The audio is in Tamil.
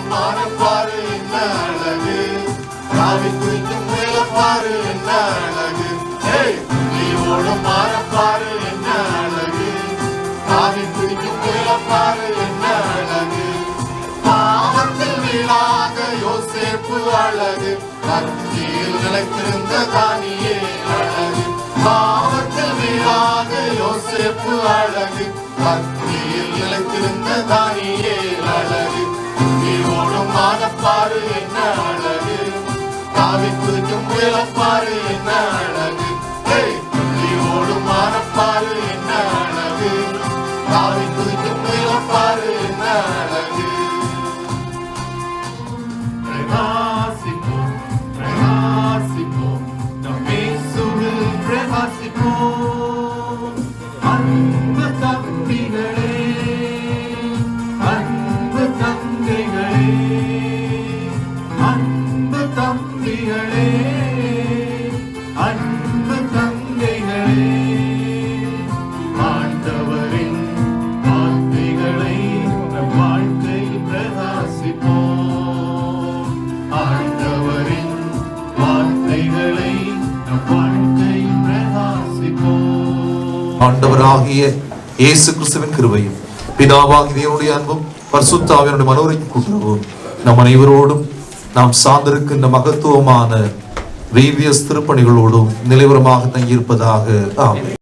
ஓடும் மானப்பாரு என்ன அழகு, தாவி குதிக்கும் முயலப்பாரு என்ன அழகு, துள்ளி ஓடும் மானப்பாரு என்ன அழகு, தாவி குதிக்கும் முயலப்பாரு என்ன அழகு, பாவத்தில் வீழாத யோசேப்பு அழகு, கத்தியில் நிலைத்திருந்த தானியேல் அழகு, பாவத்தில் வீழாத யோசேப்பு அழகு, கத்தியில் நிலைத்திருந்த தானியேல் அழகு, ஓடும் மானப்பாரு என்ன அழகு, தாவி குதிக்கும் முயலப்பாரு என்ன அழகு, துள்ளி ஓடும் மானப்பாரு என்ன அழகு, தாவி குதிக்கும் முயலப்பாரு என்ன அழகு. பிரகாசிப்போம் பிரகாசிப்போம் நம் இயேசுவில் பிரகாசிப்போம். அன்பு தம்பிகளே, அன்பு தங்கைகளே, அன்பு தம்பிகளே, அன்பு தங்கைகளே, ஆண்டவரின் வார்த்தைகளை நம் வாழ்க்கையில் பிரகாசிப்போம். ஆண்டவரின் வார்த்தைகளை நம் வாழ்க்கையில் பிரகாசிப்போம். ஆண்டவராகிய இயேசு கிறிஸ்துவின் கிருபையும் பிதாவாகிய தேவனுடைய அன்பும் பரிசுத்த ஆவியானவருடைய மனோரைக்கு கூட்டுறவும் நம் அனைவரோடும் நாம் சார்ந்திருக்கின்ற மகத்துவமான VBS திருப்பணிகளோடும் நிலைவரமாக தங்கியிருப்பதாக ஆமென்.